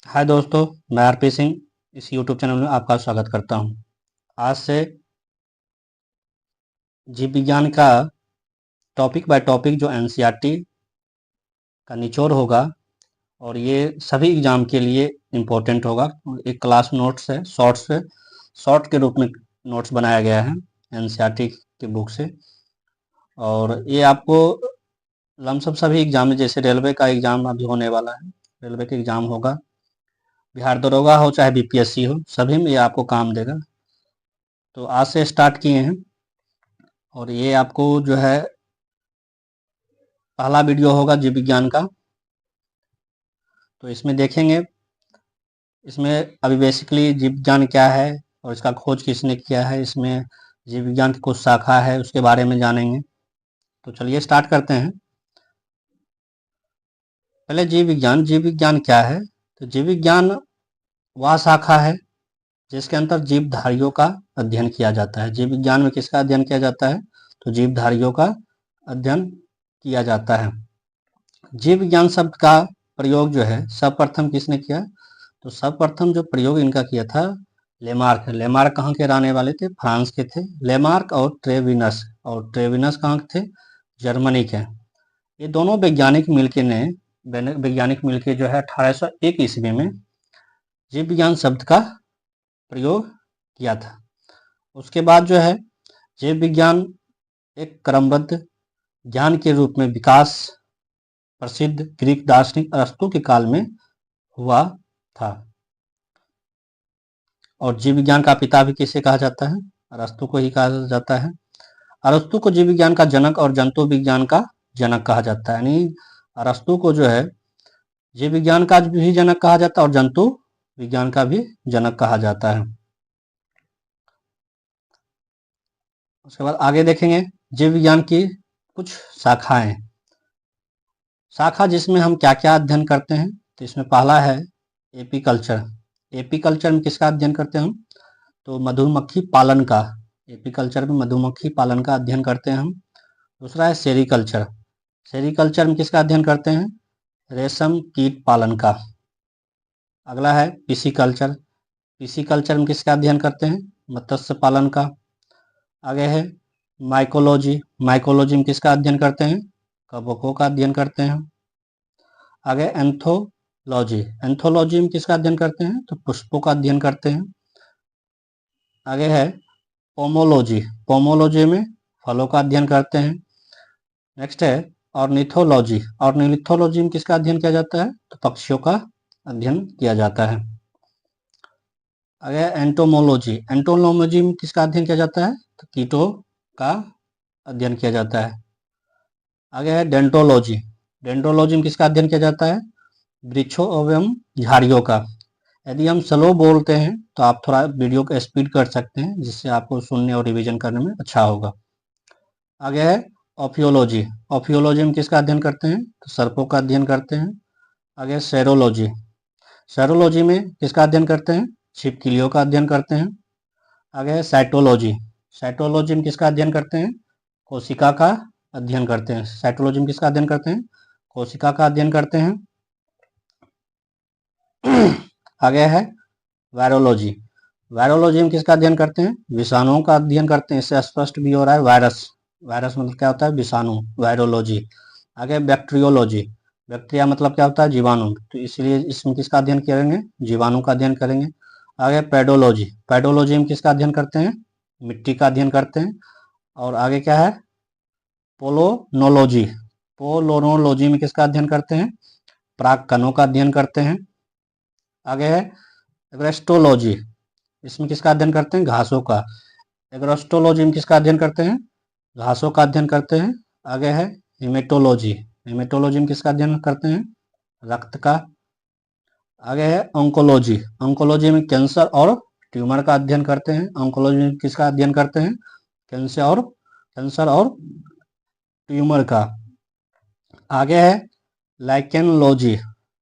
हाय दोस्तों, मैं आरपी सिंह इस यूट्यूब चैनल में आपका स्वागत करता हूं। आज से जीव विज्ञान का टॉपिक बाय टॉपिक जो एनसीईआरटी का निचोड़ होगा और ये सभी एग्जाम के लिए इम्पोर्टेंट होगा। एक क्लास नोट्स है, शॉर्ट के रूप में नोट्स बनाया गया है एनसीईआरटी की बुक से। और ये आपको लमसम सभी एग्जाम में, जैसे रेलवे का एग्जाम अभी होने वाला है, रेलवे का एग्जाम होगा, बिहार दरोगा हो चाहे बीपीएससी हो, सभी में ये आपको काम देगा। तो आज से स्टार्ट किए हैं और ये आपको जो है पहला वीडियो होगा जीव विज्ञान का। तो इसमें देखेंगे, इसमें अभी बेसिकली जीव विज्ञान क्या है और इसका खोज किसने किया है, इसमें जीव विज्ञान की कुछ शाखा है उसके बारे में जानेंगे। तो चलिए स्टार्ट करते हैं। पहले जीव विज्ञान क्या है? तो जीव विज्ञान वह शाखा है जिसके अंदर जीवधारियों का अध्ययन किया जाता है। जीव विज्ञान में किसका अध्ययन किया जाता है? तो जीवधारियों का अध्ययन किया जाता है। जीव विज्ञान शब्द का प्रयोग जो है सर्वप्रथम किसने किया? तो सर्वप्रथम जो प्रयोग इनका किया था लेमार्क। लेमार्क कहाँ के रहने वाले थे? फ्रांस के थे। लेमार्क और ट्रेविनस कहाँ के थे? जर्मनी के। ये दोनों वैज्ञानिक मिलके जो है 1801 ईस्वी में जीव विज्ञान शब्द का प्रयोग किया था। उसके बाद जो है जीव विज्ञान एक क्रमबद्ध ज्ञान के रूप में विकास प्रसिद्ध ग्रीक दार्शनिक अरस्तु के काल में हुआ था। और जीव विज्ञान का पिता भी किसे कहा जाता है? अरस्तु को ही कहा जाता है। अरस्तु को जीव विज्ञान का जनक और जंतु विज्ञान का जनक कहा जाता है। यानी अरस्तु को जो है जीव विज्ञान का भी जनक कहा जाता है और जंतु विज्ञान का भी जनक कहा जाता है। उसके बाद आगे देखेंगे जीव विज्ञान की कुछ शाखाएं। शाखा जिसमें हम क्या क्या अध्ययन करते हैं, तो इसमें पहला है एपीकल्चर। एपीकल्चर में किसका अध्ययन करते हैं हम? तो मधुमक्खी पालन का। एपीकल्चर में मधुमक्खी पालन का अध्ययन करते हैं हम। दूसरा है सेरीकल्चर। सेरीकल्चर में किसका अध्ययन करते हैं? रेशम कीट पालन का। अगला है पिसीकल्चर। पिसीकल्चर में किसका अध्ययन करते हैं? मत्स्य पालन का। आगे है माइकोलॉजी। माइकोलॉजी में किसका अध्ययन करते हैं? कवकों का अध्ययन करते हैं। आगे एंथोलॉजी। एंथोलॉजी में किसका अध्ययन करते हैं? तो पुष्पों का अध्ययन करते हैं। आगे है पोमोलॉजी। पोमोलॉजी में फलों का अध्ययन करते हैं। नेक्स्ट है ऑर्निथोलॉजी। ऑर्निथोलॉजी में किसका अध्ययन किया जाता है? तो पक्षियों का अध्ययन किया जाता है। आगे एंटोमोलॉजी। एंटोमोलॉजी में किसका अध्ययन किया जाता है? तो कीटों का अध्ययन किया जाता है। आगे है डेंटोलॉजी। डेंटोलॉजी में किसका अध्ययन किया जाता है? वृक्षों एवं झाड़ियों का। यदि हम स्लो बोलते हैं तो आप थोड़ा वीडियो को स्पीड कर सकते हैं, जिससे आपको सुनने और रिवीजन करने में अच्छा होगा। आगे है ऑफियोलॉजी। ऑफियोलॉजी में किसका अध्ययन करते हैं? तो सर्पों का अध्ययन करते हैं। आगे सेरोलॉजी। सेरोलॉजी में किसका अध्ययन करते हैं? छिपकलियों का अध्ययन करते हैं। आगे है साइटोलॉजी। साइटोलॉजी में किसका अध्ययन करते हैं? कोशिका का अध्ययन करते हैं। साइटोलॉजी में किसका अध्ययन करते हैं? कोशिका का अध्ययन करते हैं। आगे है वायरोलॉजी। वायरोलॉजी में किसका अध्ययन करते हैं? विषाणुओं का अध्ययन करते हैं। इससे स्पष्ट भी हो रहा है वायरस। वायरस मतलब क्या होता है? विषाणु, वायरोलॉजी। आगे बैक्टीरियोलॉजी। बैक्टीरिया मतलब क्या होता है? जीवाणु। तो इसलिए इसमें किसका अध्ययन करेंगे? जीवाणु का अध्ययन करेंगे। आगे पेडोलॉजी। पेडोलॉजी में किसका अध्ययन करते हैं? मिट्टी का अध्ययन करते हैं। और आगे क्या है? पोलोनोलॉजी। पोलोनोलॉजी में किसका अध्ययन करते हैं? पराग कणों का अध्ययन करते हैं। आगे है एग्रेस्टोलॉजी। इसमें किसका अध्ययन करते हैं? घासों का। एग्रोस्टोलॉजी में किसका अध्ययन करते हैं? घासों का अध्ययन करते हैं। आगे है हेमेटोलॉजी। हेमेटोलॉजी में किसका अध्ययन करते हैं? रक्त का। आगे है ऑन्कोलॉजी। ऑन्कोलॉजी में कैंसर और ट्यूमर का अध्ययन करते हैं। ऑन्कोलॉजी में किसका अध्ययन करते हैं? कैंसर और ट्यूमर का। आगे है लाइकेनोलॉजी।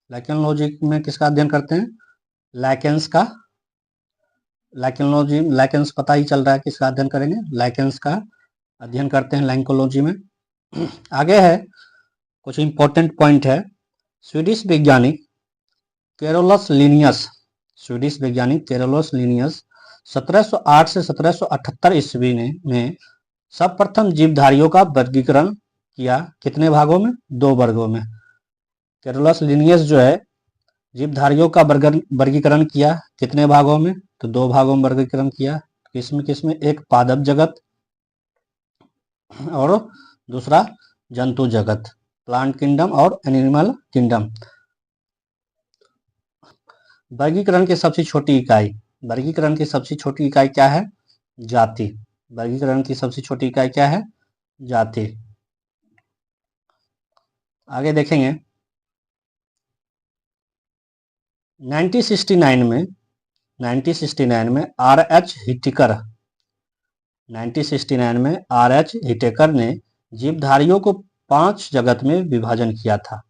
लाइकेनोलॉजी में किसका अध्ययन करते हैं? लाइकेंस का। लाइकेनोलॉजी, लाइकेंस पता ही चल रहा है किसका अध्ययन करेंगे? लाइकेंस का अध्ययन करते हैं लाइकोलॉजी में। आगे है कुछ इंपॉर्टेंट पॉइंट है। स्वीडिश वैज्ञानिक कैरोलस लिनियस, स्वीडिश वैज्ञानिक कैरोलस लिनियस 1708 से 1778 ईस्वी में सर्वप्रथम जीवधारियों का वर्गीकरण किया। कितने भागों में? 2 वर्गों में। कैरोलस लिनियस जो है जीवधारियों का वर्गीकरण किया। कितने भागों में? तो 2 भागों में वर्गीकरण किया। किसमें? एक पादप जगत और दूसरा जंतु जगत, प्लांट किंगडम और एनिमल किंगडम। वर्गीकरण की सबसे छोटी इकाई, वर्गीकरण की सबसे छोटी इकाई क्या है? जाति। वर्गीकरण की सबसे छोटी इकाई क्या है? जाति। आगे देखेंगे 1969 में R.H. हिटेकर 1969 में R.H. हिटेकर ने जीवधारियों को 5 जगत में विभाजन किया था।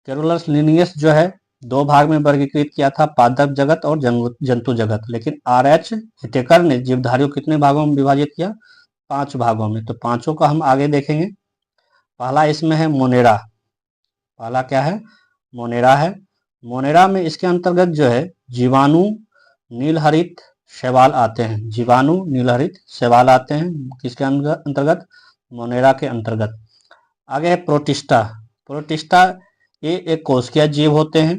कैरोलस लिनियस जो है 2 भाग में वर्गीकृत किया था, पादप जगत और जंतु जगत। लेकिन R.H. हिटेकर ने जीवधारियों को कितने भागों में विभाजित किया? 5 भागों में। तो पांचों का हम आगे देखेंगे। पहला इसमें है मोनेरा। पहला क्या है? मोनेरा है। मोनेरा में इसके अंतर्गत जो है जीवाणु, नीलहरित शैवाल आते हैं। जीवाणु, नीलहरित शैवाल आते हैं। किसके अंतर्गत? मोनेरा के अंतर्गत। आगे है प्रोटिस्टा। प्रोटिस्टा ये एक कोशिकीय जीव होते हैं।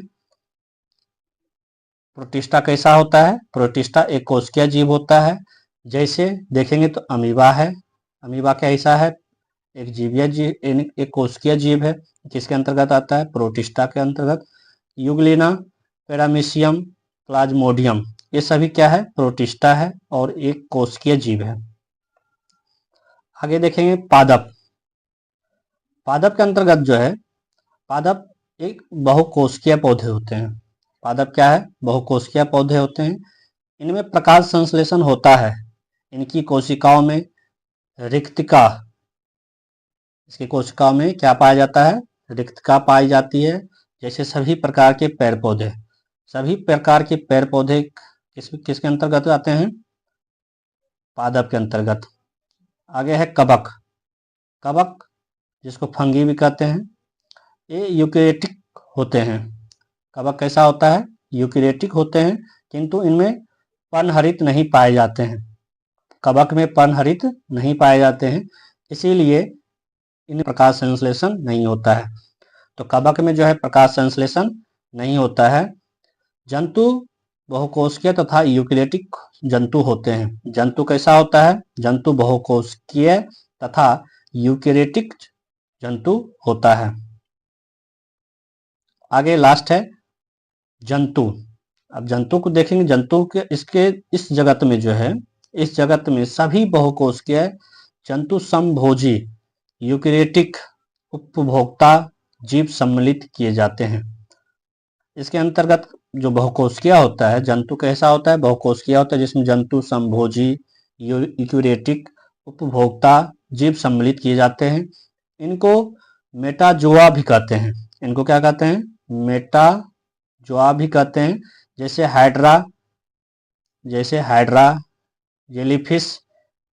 प्रोटिस्टा कैसा होता है? प्रोटिस्टा एक कोशिकीय जीव होता है। जैसे देखेंगे तो अमीबा है। अमीबा कैसा है? एक जीवीय जीव, एक कोशिकीय जीव है। किसके अंतर्गत आता है? प्रोटिस्टा के अंतर्गत। यूग्लिना, पैरामीशियम, प्लाज्मोडियम ये सभी क्या है? प्रोटिस्टा है और एक कोशिकीय जीव है। आगे देखेंगे पादप। पादप के अंतर्गत जो है, पादप एक बहुकोशिकीय पौधे होते हैं। पादप क्या है? बहुकोशिकीय पौधे होते हैं। इनमें प्रकाश संश्लेषण होता है। इनकी कोशिकाओं में रिक्तिका, इसकी कोशिकाओं में क्या पाया जाता है? रिक्तिका पाई जाती है। जैसे सभी प्रकार के पेड़ पौधे, सभी प्रकार के पेड़ पौधे किसके अंतर्गत आते हैं? पादप के अंतर्गत। आगे है कवक। कवक जिसको फंगी भी कहते हैं, ये यूकेरियोटिक होते हैं। कवक कैसा होता है? यूकेरियोटिक होते हैं, किंतु इनमें पर्णहरित नहीं पाए जाते हैं। कवक में पर्णहरित नहीं पाए जाते हैं, इसीलिए इनमें प्रकाश संश्लेषण नहीं होता है। तो कवक में जो है प्रकाश संश्लेषण नहीं होता है। जंतु बहुकोशिकीय तथा यूकेरियोटिक जंतु होते हैं। जंतु कैसा होता है? जंतु बहुकोशिकीय तथा यूकेरियोटिक जंतु होता है। आगे लास्ट है जंतु। अब जंतु को देखेंगे। जंतु के इस जगत में जो है, इस जगत में सभी बहुकोशिकीय जंतु समभोजी यूकेरियोटिक उपभोक्ता जीव सम्मिलित किए जाते हैं। इसके अंतर्गत जो बहुकोशिकीय होता है, जंतु कैसा होता है? बहुकोशिकीय होता है, जिसमें जंतु समभोजी यूकेरियोटिक उपभोक्ता जीव सम्मिलित किए जाते हैं। इनको मेटाजोआ भी कहते हैं। इनको क्या कहते हैं? मेटाजोआ भी कहते हैं। जैसे हाइड्रा, जेलीफिश,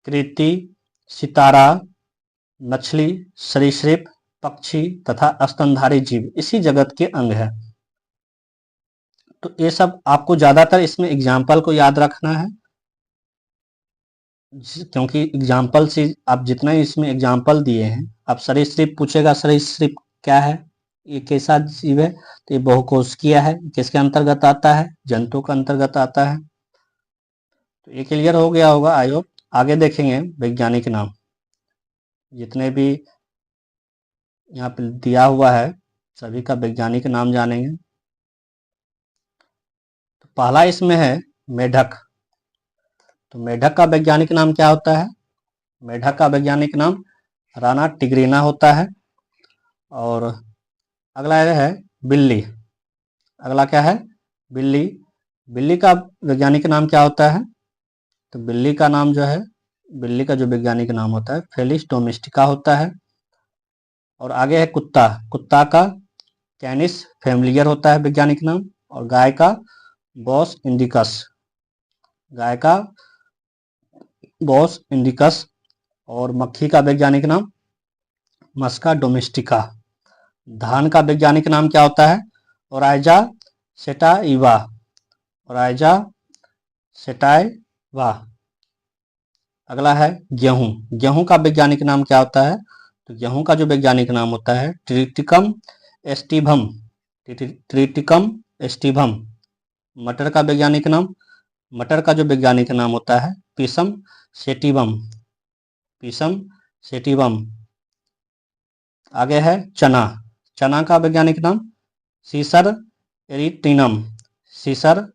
कृति, सितारा, मछली, सरीसृप, पक्षी तथा स्तनधारी जीव इसी जगत के अंग है। तो ये सब आपको ज्यादातर इसमें एग्जाम्पल को याद रखना है, क्योंकि एग्जाम्पल से आप जितना ही इसमें एग्जाम्पल दिए हैं, अब सरीसृप पूछेगा, सरीसृप क्या है? ये कैसा जीव है? तो ये बहुकोशिकीय है। किसके अंतर्गत आता है? जंतु के अंतर्गत आता है। तो ये क्लियर हो गया होगा आई होप। आगे देखेंगे वैज्ञानिक नाम, जितने भी यहाँ पे दिया हुआ है सभी का वैज्ञानिक नाम जानेंगे। तो पहला इसमें है मेढक। तो मेढक का वैज्ञानिक नाम क्या होता है? मेढक का वैज्ञानिक नाम राना टिग्रिना होता है। और अगला है बिल्ली। अगला क्या है? बिल्ली। बिल्ली का वैज्ञानिक नाम क्या होता है? तो बिल्ली का नाम जो है, बिल्ली का जो वैज्ञानिक नाम होता है फेलिस डोमेस्टिका होता है। और आगे है कुत्ता। कुत्ता का कैनिस फैमिलियर होता है वैज्ञानिक नाम। और गाय का बॉस इंडिकस। गाय का बॉस इंडिकस। और मक्खी का वैज्ञानिक नाम मस्का डोमेस्टिका। धान का वैज्ञानिक नाम क्या होता है? Oryza sativa, Oryza sativa. अगला है गेहूं। गेहूं का वैज्ञानिक नाम क्या होता है? तो गेहूं का जो वैज्ञानिक नाम होता है ट्रिटिकम एस्टिवम, ट्रिटिकम एस्टिवम। मटर का वैज्ञानिक नाम, मटर का जो वैज्ञानिक नाम होता है पिसम सेटिवम, पिसम सेटिवम। आगे है चना। चना का वैज्ञानिक नाम सीसर एरिटिनम, सीसर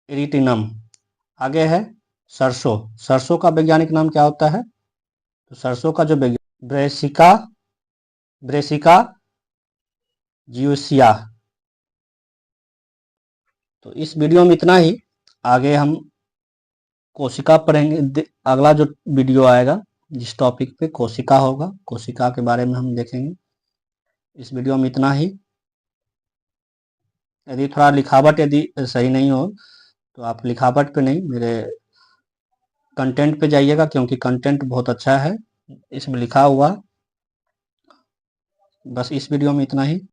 एरिटिनम। आगे है सरसों। सरसों का वैज्ञानिक नाम क्या होता है? तो सरसों का जो ब्रेसिका, ब्रेसिका जियोसिया। तो इस वीडियो में इतना ही। आगे हम कोशिका पढ़ेंगे। अगला जो वीडियो आएगा जिस टॉपिक पे कोशिका होगा, कोशिका के बारे में हम देखेंगे। इस वीडियो में इतना ही। यदि थोड़ा लिखावट यदि सही नहीं हो तो आप लिखावट पे नहीं, मेरे कंटेंट पे जाइएगा, क्योंकि कंटेंट बहुत अच्छा है इसमें लिखा हुआ। बस इस वीडियो में इतना ही।